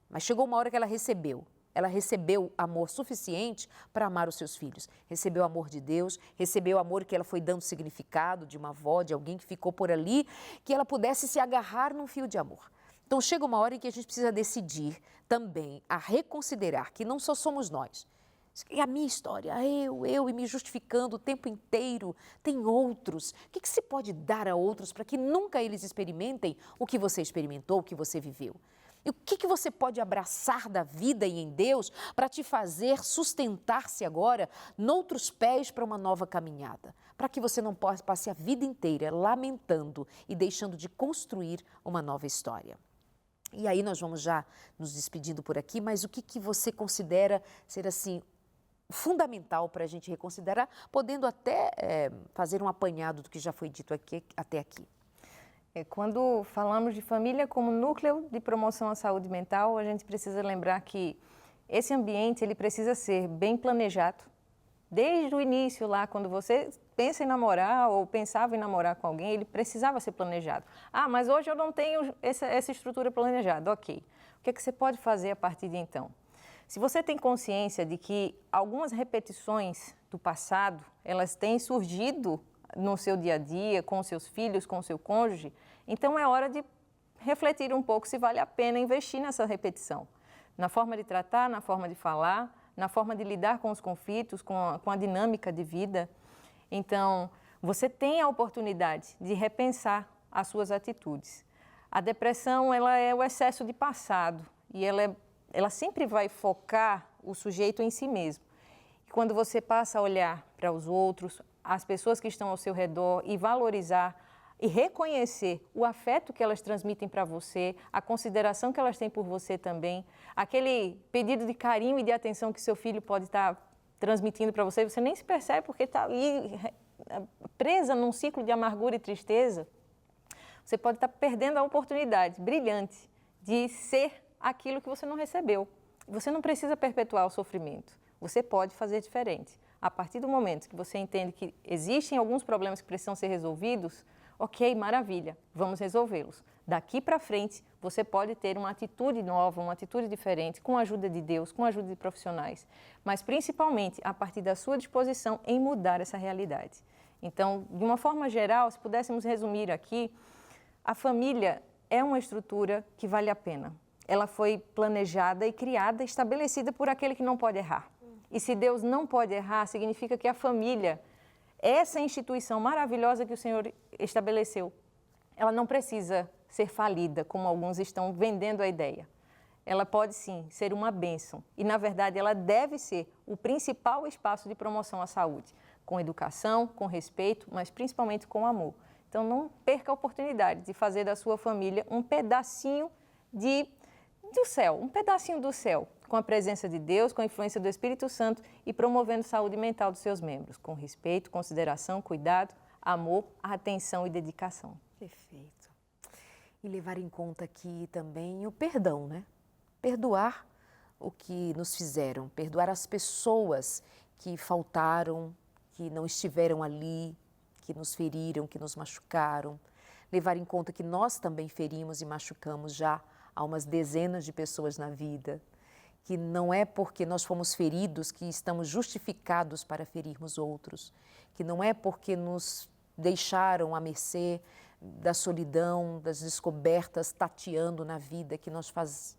Mas chegou uma hora que ela recebeu amor suficiente para amar os seus filhos, recebeu o amor de Deus, recebeu o amor que ela foi dando significado de uma avó, de alguém que ficou por ali, que ela pudesse se agarrar num fio de amor. Então chega uma hora em que a gente precisa decidir também a reconsiderar que não só somos nós, e a minha história, eu, e me justificando o tempo inteiro, tem outros. O que se pode dar a outros para que nunca eles experimentem o que você experimentou, o que você viveu? E o que você pode abraçar da vida e em Deus para te fazer sustentar-se agora noutros pés para uma nova caminhada? Para que você não passe a vida inteira lamentando e deixando de construir uma nova história. E aí nós vamos já nos despedindo por aqui, mas o que você considera ser assim fundamental para a gente reconsiderar, podendo até fazer um apanhado do que já foi dito aqui, até aqui? Quando falamos de família como núcleo de promoção à saúde mental, a gente precisa lembrar que esse ambiente ele precisa ser bem planejado. Desde o início lá, quando você pensa em namorar ou pensava em namorar com alguém, ele precisava ser planejado. Mas hoje eu não tenho essa estrutura planejada. Ok. O que você pode fazer a partir de então? Se você tem consciência de que algumas repetições do passado, elas têm surgido no seu dia a dia, com seus filhos, com seu cônjuge, então é hora de refletir um pouco se vale a pena investir nessa repetição. Na forma de tratar, na forma de falar, na forma de lidar com os conflitos, com a dinâmica de vida. Então, você tem a oportunidade de repensar as suas atitudes. A depressão, ela é o excesso de passado e ela sempre vai focar o sujeito em si mesmo. E quando você passa a olhar para os outros, as pessoas que estão ao seu redor e valorizar e reconhecer o afeto que elas transmitem para você, a consideração que elas têm por você também, aquele pedido de carinho e de atenção que seu filho pode estar transmitindo para você, você nem se percebe porque está ali presa num ciclo de amargura e tristeza, você pode estar perdendo a oportunidade brilhante de ser aquilo que você não recebeu. Você não precisa perpetuar o sofrimento, você pode fazer diferente. A partir do momento que você entende que existem alguns problemas que precisam ser resolvidos, ok, maravilha, vamos resolvê-los. Daqui para frente, você pode ter uma atitude nova, uma atitude diferente, com a ajuda de Deus, com a ajuda de profissionais, mas principalmente a partir da sua disposição em mudar essa realidade. Então, de uma forma geral, se pudéssemos resumir aqui, a família é uma estrutura que vale a pena. Ela foi planejada e criada, estabelecida por aquele que não pode errar. E se Deus não pode errar, significa que a família, essa instituição maravilhosa que o Senhor estabeleceu, ela não precisa ser falida, como alguns estão vendendo a ideia. Ela pode sim ser uma bênção e, na verdade, ela deve ser o principal espaço de promoção à saúde, com educação, com respeito, mas principalmente com amor. Então, não perca a oportunidade de fazer da sua família um pedacinho do céu, um pedacinho do céu, com a presença de Deus, com a influência do Espírito Santo e promovendo saúde mental dos seus membros, com respeito, consideração, cuidado, amor, atenção e dedicação. Perfeito. E levar em conta aqui também o perdão, né? Perdoar o que nos fizeram, perdoar as pessoas que faltaram, que não estiveram ali, que nos feriram, que nos machucaram. Levar em conta que nós também ferimos e machucamos já há umas dezenas de pessoas na vida, que não é porque nós fomos feridos que estamos justificados para ferirmos outros, que não é porque nos deixaram à mercê da solidão, das descobertas, tateando na vida, que nós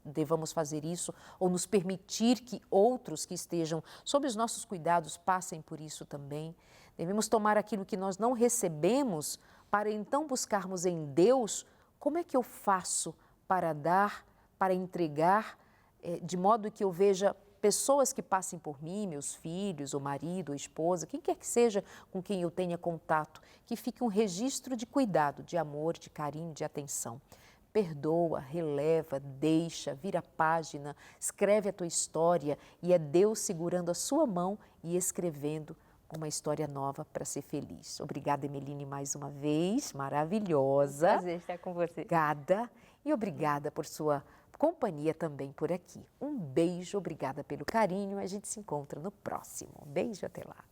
devamos fazer isso, ou nos permitir que outros que estejam sob os nossos cuidados passem por isso também. Devemos tomar aquilo que nós não recebemos para então buscarmos em Deus como é que eu faço para dar, para entregar, de modo que eu veja pessoas que passem por mim, meus filhos, o marido, a esposa, quem quer que seja com quem eu tenha contato, que fique um registro de cuidado, de amor, de carinho, de atenção. Perdoa, releva, deixa, vira a página, escreve a tua história e é Deus segurando a sua mão e escrevendo uma história nova para ser feliz. Obrigada, Emeline, mais uma vez, maravilhosa. Prazer estar com você. Obrigada e obrigada por sua companhia também por aqui. Um beijo, obrigada pelo carinho. A gente se encontra no próximo. Um beijo, até lá.